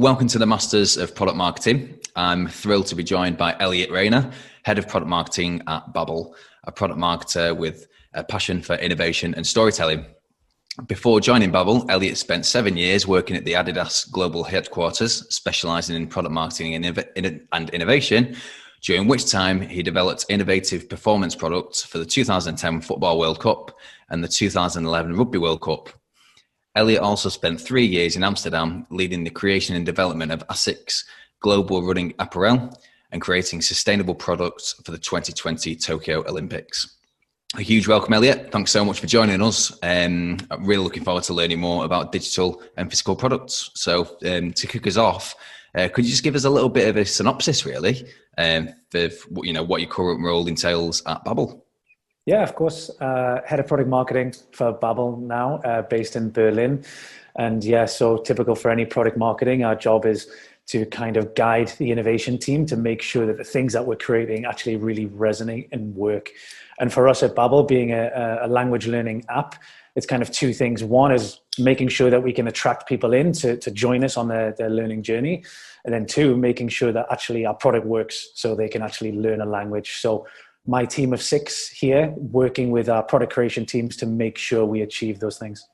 Welcome to the Masters of Product Marketing. I'm thrilled to be joined by Elliot Rayner, Head of Product Marketing at Babbel, a product marketer with a passion for innovation and storytelling. Before joining Babbel, Elliot spent 7 years working at the Adidas Global Headquarters, specializing in product marketing and innovation, during which time he developed innovative performance products for the 2010 Football World Cup and the 2011 Rugby World Cup. Elliot also spent 3 years in Amsterdam leading the creation and development of ASICS global running apparel and creating sustainable products for the 2020 Tokyo Olympics. A huge welcome, Elliot. Thanks so much for joining us. I'm really looking forward to learning more about digital and physical products. So to kick us off, could you just give us a little bit of a synopsis, really, for what your current role entails at Babbel? Yeah, of course. Head of product marketing for Babbel now, based in Berlin. And yeah, so typical for any product marketing, our job is to kind of guide the innovation team to make sure that the things that we're creating actually really resonate and work. And for us at Babbel, being a language learning app, it's kind of two things. One is making sure that we can attract people in to join us on their learning journey. And then two, making sure that actually our product works so they can actually learn a language. So my team of 6 here working with our product creation teams to make sure we achieve those things.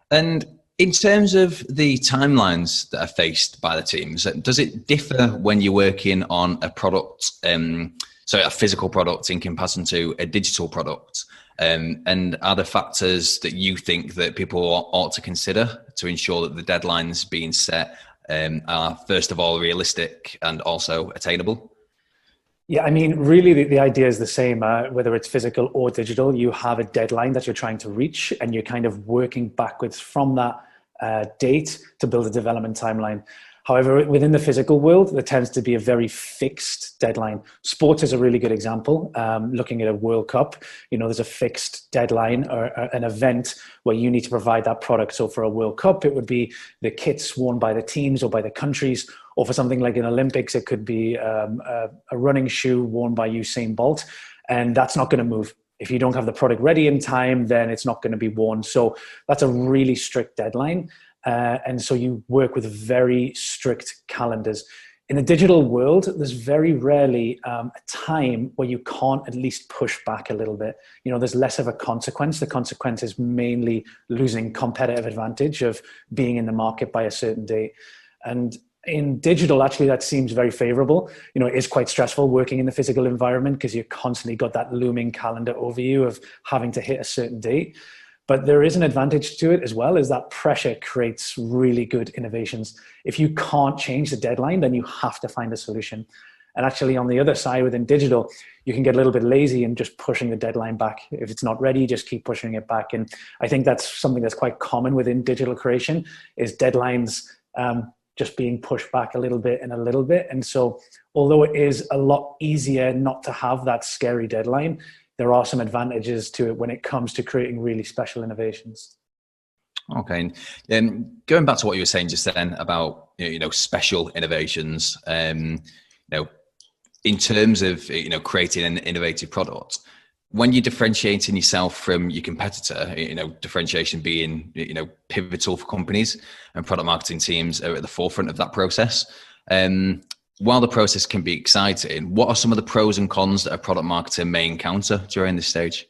And in terms of the timelines that are faced by the teams, does it differ when you're working on a product, so a physical product in comparison to a digital product? And are there factors that you think that people ought to consider to ensure that the deadlines being set are, first of all, realistic and also attainable? Yeah, I mean, really, the idea is the same. Whether it's physical or digital, you have a deadline that you're trying to reach, and you're kind of working backwards from that date to build a development timeline. However, within the physical world, there tends to be a very fixed deadline. Sports is a really good example. Looking at a World Cup, there's a fixed deadline or an event where you need to provide that product. So for a World Cup, it would be the kits worn by the teams or by the countries. Or for something like an Olympics, it could be a running shoe worn by Usain Bolt. And that's not going to move. If you don't have the product ready in time, then it's not going to be worn. So that's a really strict deadline. And so you work with very strict calendars. In the digital world, there's very rarely a time where you can't at least push back a little bit. There's less of a consequence. The consequence is mainly losing competitive advantage of being in the market by a certain date. And in digital, actually, that seems very favorable. It is quite stressful working in the physical environment because you've constantly got that looming calendar over you of having to hit a certain date. But there is an advantage to it as well, is that pressure creates really good innovations. If you can't change the deadline, then you have to find a solution. And actually on the other side within digital, you can get a little bit lazy and just pushing the deadline back. If it's not ready, just keep pushing it back. And I think that's something that's quite common within digital creation, is deadlines just being pushed back a little bit and a little bit. And so although it is a lot easier not to have that scary deadline, there are some advantages to it when it comes to creating really special innovations. Okay. And going back to what you were saying just then about, special innovations, in terms of, creating an innovative product, when you're differentiating yourself from your competitor, differentiation being, pivotal for companies, and product marketing teams are at the forefront of that process. While the process can be exciting, what are some of the pros and cons that a product marketer may encounter during this stage?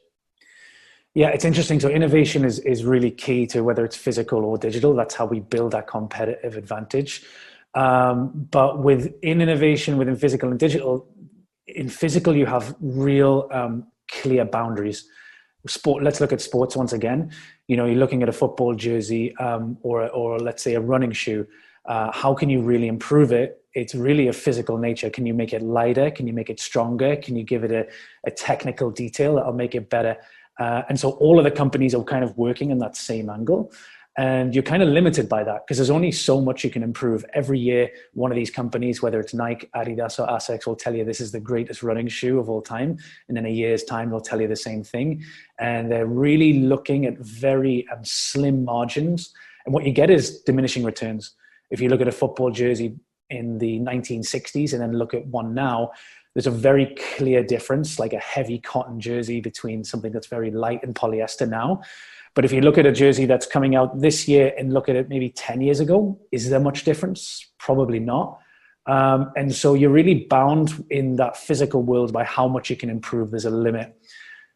Yeah, it's interesting. So innovation is really key to whether it's physical or digital. That's how we build that competitive advantage. But within innovation, within physical and digital, in physical, you have real clear boundaries. Let's look at sports once again. You're looking at a football jersey or let's say a running shoe. How can you really improve it? It's really a physical nature. Can you make it lighter? Can you make it stronger? Can you give it a technical detail that'll make it better? And so all of the companies are kind of working in that same angle. And you're kind of limited by that because there's only so much you can improve. Every year, one of these companies, whether it's Nike, Adidas, or ASICS, will tell you this is the greatest running shoe of all time. And in a year's time, they'll tell you the same thing. And they're really looking at very slim margins. And what you get is diminishing returns. If you look at a football jersey in the 1960s and then look at one now, there's a very clear difference, like a heavy cotton jersey between something that's very light and polyester now. But if you look at a jersey that's coming out this year and look at it maybe 10 years ago, is there much difference? Probably not. And so you're really bound in that physical world by how much you can improve. There's a limit.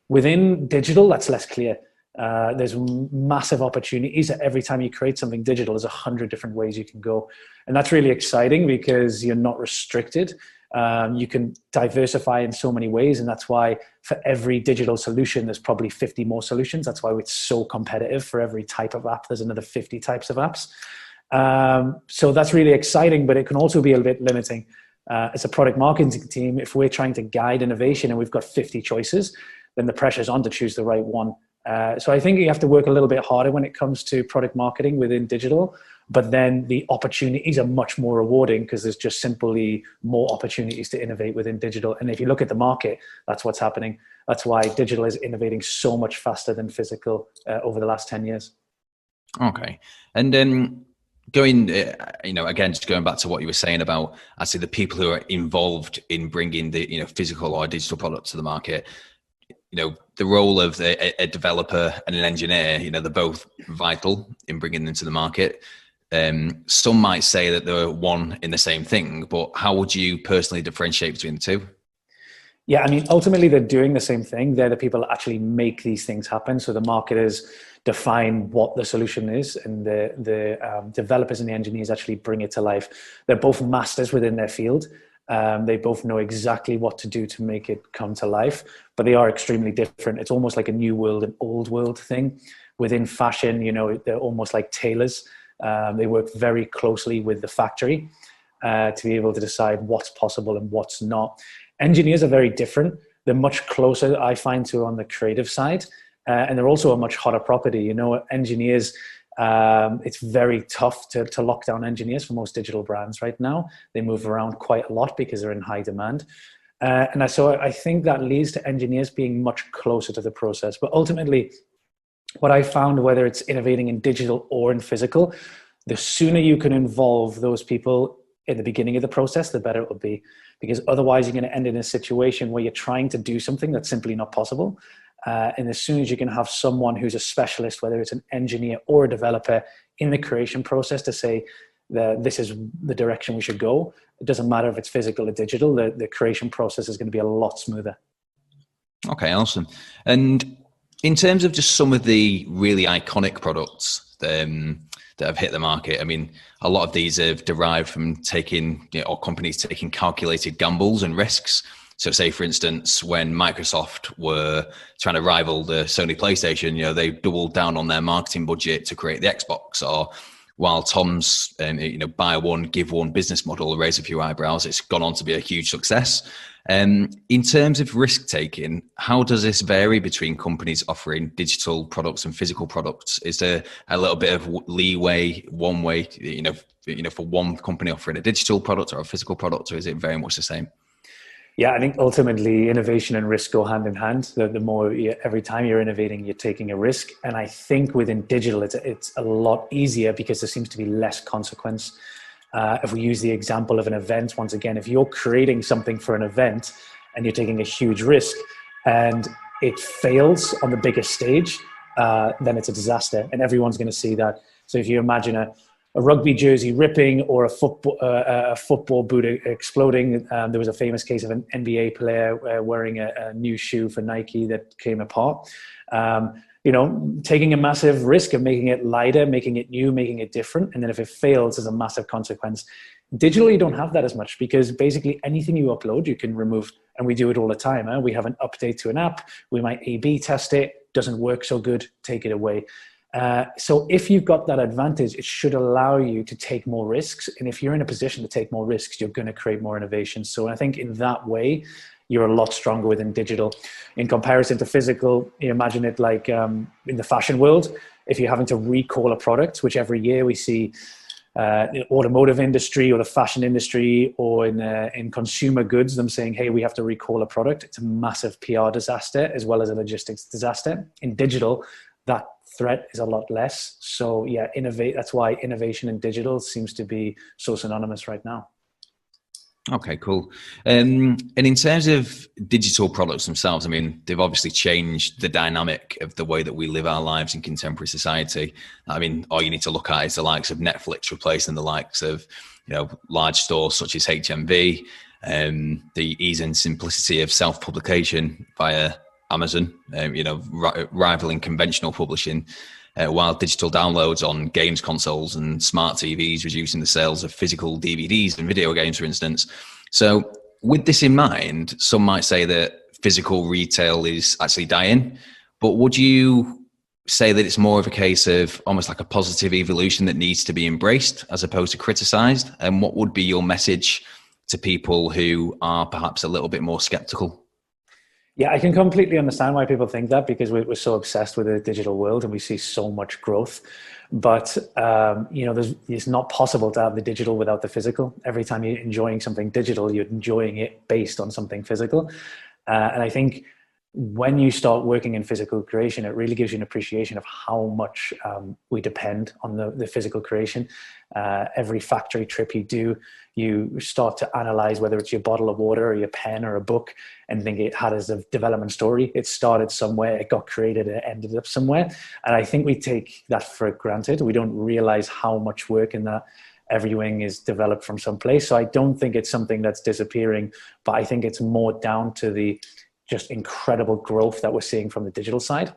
Within digital, that's less clear. There's massive opportunities. Every time you create something digital, there's 100 different ways you can go. And that's really exciting because you're not restricted. You can diversify in so many ways. And that's why for every digital solution, there's probably 50 more solutions. That's why it's so competitive. For every type of app, there's another 50 types of apps. So that's really exciting, but it can also be a bit limiting. As a product marketing team, if we're trying to guide innovation and we've got 50 choices, then the pressure's on to choose the right one. So I think you have to work a little bit harder when it comes to product marketing within digital, but then the opportunities are much more rewarding because there's just simply more opportunities to innovate within digital. And if you look at the market, that's what's happening. That's why digital is innovating so much faster than physical over the last 10 years. Okay. And then going, again, just going back to what you were saying about actually the people who are involved in bringing the, physical or digital product to the market, the role of a developer and an engineer, they're both vital in bringing them to the market. Some might say that they're one in the same thing, but how would you personally differentiate between the two? Yeah, I mean, ultimately they're doing the same thing. They're the people that actually make these things happen. So the marketers define what the solution is, and the developers and the engineers actually bring it to life. They're both masters within their field. They both know exactly what to do to make it come to life, but they are extremely different. It's almost like a new world and old world thing. Within fashion, they're almost like tailors. They work very closely with the factory to be able to decide what's possible and what's not. Engineers are very different. They're much closer, I find, to on the creative side. And they're also a much hotter property. Engineers, it's very tough to lock down engineers for most digital brands right now. They move around quite a lot because they're in high demand. So I think that leads to engineers being much closer to the process. But ultimately, what I found, whether it's innovating in digital or in physical, the sooner you can involve those people in the beginning of the process, the better it will be. Because otherwise you're going to end in a situation where you're trying to do something that's simply not possible. And as soon as you can have someone who's a specialist, whether it's an engineer or a developer, in the creation process to say that this is the direction we should go, it doesn't matter if it's physical or digital, the creation process is going to be a lot smoother. Okay, awesome. And in terms of just some of the really iconic products that have hit the market, I mean, a lot of these have derived from taking, or companies taking calculated gambles and risks. So say, for instance, when Microsoft were trying to rival the Sony PlayStation, they doubled down on their marketing budget to create the Xbox. Or while Tom's, buy one, give one business model raised a few eyebrows, it's gone on to be a huge success. In terms of risk taking, how does this vary between companies offering digital products and physical products? Is there a little bit of leeway one way, for one company offering a digital product or a physical product, or is it very much the same? Yeah, I think ultimately innovation and risk go hand in hand. The more every time you're innovating, you're taking a risk. And I think within digital, it's a lot easier because there seems to be less consequence. If we use the example of an event, once again, if you're creating something for an event and you're taking a huge risk and it fails on the biggest stage, then it's a disaster and everyone's going to see that. So if you imagine a rugby jersey ripping or a football boot exploding. There was a famous case of an NBA player wearing a new shoe for Nike that came apart. Taking a massive risk of making it lighter, making it new, making it different. And then if it fails, there's a massive consequence. Digitally, you don't have that as much because basically anything you upload, you can remove. And we do it all the time. We have an update to an app. We might A/B test it. Doesn't work so good. Take it away. So if you've got that advantage, it should allow you to take more risks. And if you're in a position to take more risks, you're going to create more innovation. So I think in that way, you're a lot stronger within digital. In comparison to physical, you imagine it like in the fashion world, if you're having to recall a product, which every year we see the automotive industry or the fashion industry or in consumer goods, them saying, hey, we have to recall a product. It's a massive PR disaster as well as a logistics disaster. In digital, that threat is a lot less. So yeah, innovate. That's why innovation in digital seems to be so synonymous right now. Okay, cool. And in terms of digital products themselves, I mean, they've obviously changed the dynamic of the way that we live our lives in contemporary society. I mean, all you need to look at is the likes of Netflix replacing the likes of, large stores such as HMV, the ease and simplicity of self-publication via Amazon, rivaling conventional publishing, while digital downloads on games consoles and smart TVs reducing the sales of physical DVDs and video games, for instance. So with this in mind, some might say that physical retail is actually dying, but would you say that it's more of a case of almost like a positive evolution that needs to be embraced as opposed to criticized? And what would be your message to people who are perhaps a little bit more skeptical? Yeah, I can completely understand why people think that, because we're so obsessed with the digital world and we see so much growth. But, it's not possible to have the digital without the physical. Every time you're enjoying something digital, you're enjoying it based on something physical. And I think when you start working in physical creation, it really gives you an appreciation of how much we depend on the physical creation. Every factory trip you do, you start to analyze whether it's your bottle of water or your pen or a book and think it had as a development story. It started somewhere, it got created, it ended up somewhere. And I think we take that for granted. We don't realize how much work in that everything is developed from some place. So I don't think it's something that's disappearing, but I think it's more down to the just incredible growth that we're seeing from the digital side.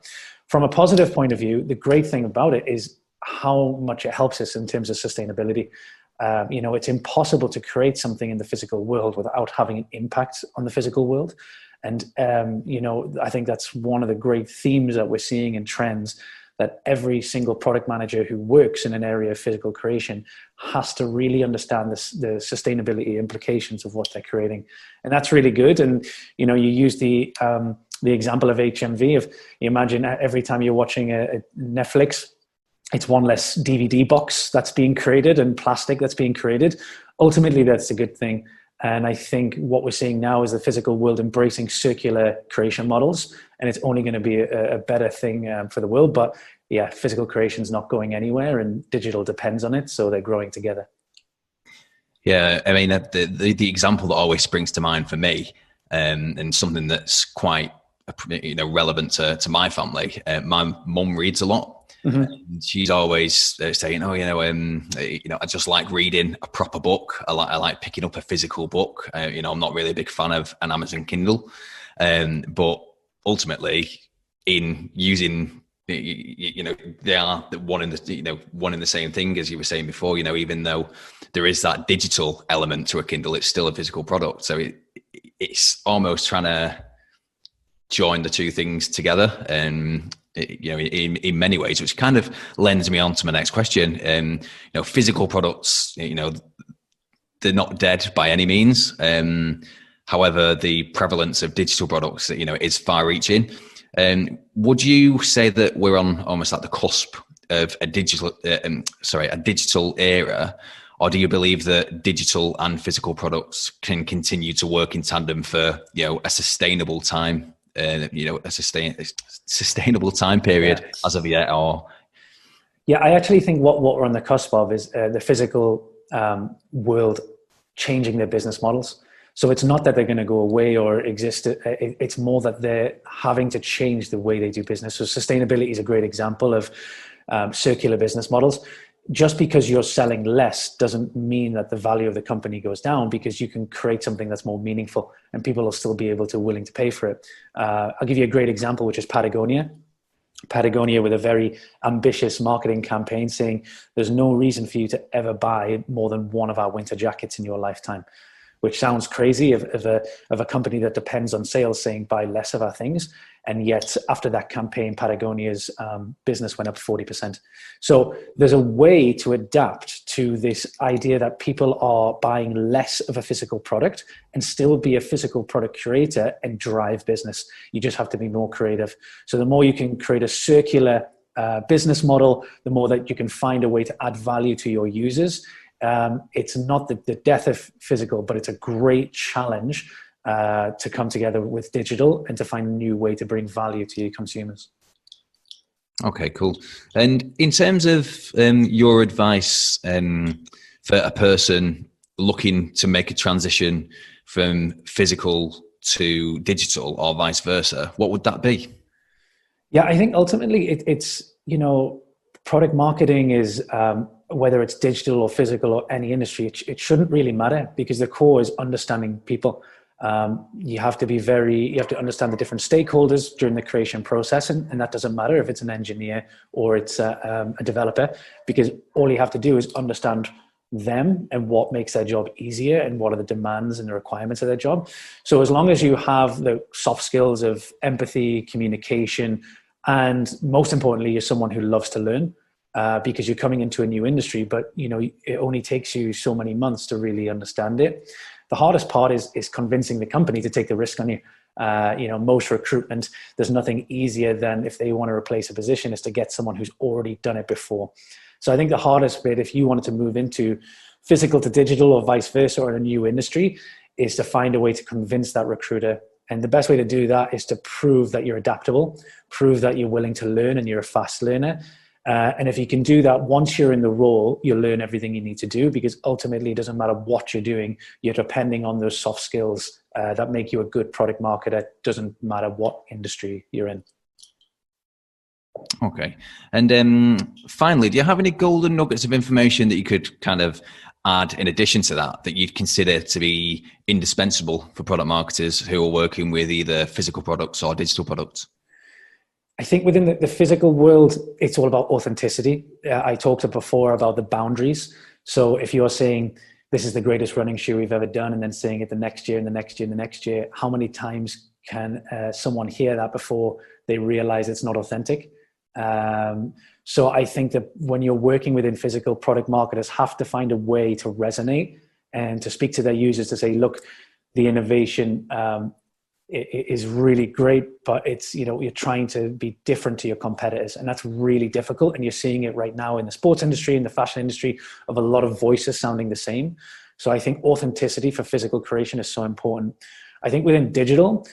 From a positive point of view, the great thing about it is how much it helps us in terms of sustainability. It's impossible to create something in the physical world without having an impact on the physical world. And, I think that's one of the great themes that we're seeing in trends, that every single product manager who works in an area of physical creation has to really understand the sustainability implications of what they're creating. And that's really good. And, you use the example of HMV. If you imagine every time you're watching a Netflix, it's one less DVD box that's being created and plastic that's being created. Ultimately, that's a good thing. And I think what we're seeing now is the physical world embracing circular creation models, and it's only going to be a better thing for the world. But yeah, physical creation is not going anywhere, and digital depends on it, so they're growing together. Yeah, I mean, the example that always springs to mind for me, and something that's quite relevant to my family. My mum reads a lot. Mm-hmm. And she's always saying, I just like reading a proper book. I like picking up a physical book. I'm not really a big fan of an Amazon Kindle, but ultimately, in using, they are one in the same thing, as you were saying before. Even though there is that digital element to a Kindle, it's still a physical product. So it's almost trying to join the two things together, and in many ways, which kind of lends me on to my next question. Physical products, they're not dead by any means. However, the prevalence of digital products, is far-reaching. Would you say that we're on almost at the cusp of a digital era, or do you believe that digital and physical products can continue to work in tandem for a sustainable time? A sustainable time period as of yet? Or I actually think what we're on the cusp of is the physical world changing their business models. So it's not that they're going to go away or exist. It's more that they're having to change the way they do business. So sustainability is a great example of circular business models. Just because you're selling less doesn't mean that the value of the company goes down, because you can create something that's more meaningful and people will still be willing to pay for it. I'll give you a great example, which is Patagonia. Patagonia with a very ambitious marketing campaign saying there's no reason for you to ever buy more than one of our winter jackets in your lifetime, which sounds crazy of a company that depends on sales saying buy less of our things. And yet after that campaign, Patagonia's business went up 40%. So there's a way to adapt to this idea that people are buying less of a physical product and still be a physical product creator and drive business. You just have to be more creative. So the more you can create a circular business model, the more that you can find a way to add value to your users. It's not the death of physical, but it's a great challenge to come together with digital and to find a new way to bring value to your consumers. Okay, cool. And in terms of your advice for a person looking to make a transition from physical to digital or vice versa, what would that be? Yeah, I think ultimately it's, product marketing is, whether it's digital or physical or any industry, it shouldn't really matter, because the core is understanding people. You have to understand the different stakeholders during the creation process. And that doesn't matter if it's an engineer or it's a developer, because all you have to do is understand them and what makes their job easier and what are the demands and the requirements of their job. So as long as you have the soft skills of empathy, communication, and most importantly, you're someone who loves to learn, because you're coming into a new industry, but it only takes you so many months to really understand it. The hardest part is convincing the company to take the risk on you. Most recruitment, there's nothing easier than, if they want to replace a position, is to get someone who's already done it before. So I think the hardest bit, if you wanted to move into physical to digital or vice versa, or in a new industry, is to find a way to convince that recruiter. And the best way to do that is to prove that you're adaptable, prove that you're willing to learn and you're a fast learner. And if you can do that, once you're in the role, you'll learn everything you need to do, because ultimately it doesn't matter what you're doing. You're depending on those soft skills that make you a good product marketer. Doesn't matter what industry you're in. Okay. And finally, do you have any golden nuggets of information that you could kind of add in addition to that you'd consider to be indispensable for product marketers who are working with either physical products or digital products? I think within the physical world, it's all about authenticity. I talked before about the boundaries. So if you're saying, this is the greatest running shoe we've ever done, and then saying it the next year and the next year and the next year, how many times can someone hear that before they realize it's not authentic? So I think that when you're working within physical, product marketers have to find a way to resonate and to speak to their users to say, look, the innovation is really great, but it's, you're trying to be different to your competitors, and that's really difficult. And you're seeing it right now in the sports industry, in the fashion industry, of a lot of voices sounding the same. So I think authenticity for physical creation is so important. I think within digital,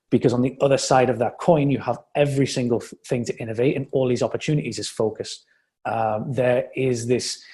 because on the other side of that coin, you have every single thing to innovate, and all these opportunities is focused. There is this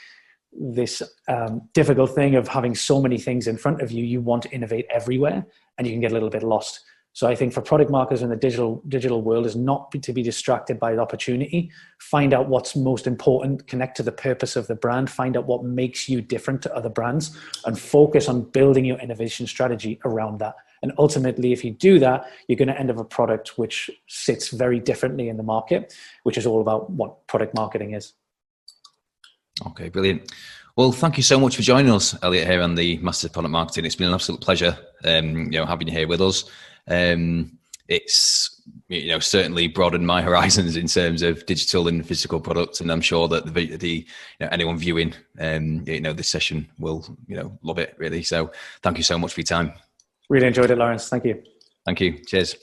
difficult thing of having so many things in front of you. You want to innovate everywhere, and you can get a little bit lost. So I think for product marketers in the digital world is not to be distracted by the opportunity. Find out what's most important, connect to the purpose of the brand, find out what makes you different to other brands, and focus on building your innovation strategy around that. And ultimately, if you do that, you're going to end up a product which sits very differently in the market, which is all about what product marketing is. Okay, brilliant. Well, thank you so much for joining us, Elliot, here on the Masters of Product Marketing. It's been an absolute pleasure, having you here with us. It's certainly broadened my horizons in terms of digital and physical products, and I'm sure that the anyone viewing this session will love it really. So thank you so much for your time. Really enjoyed it, Lawrence. Thank you. Thank you. Cheers.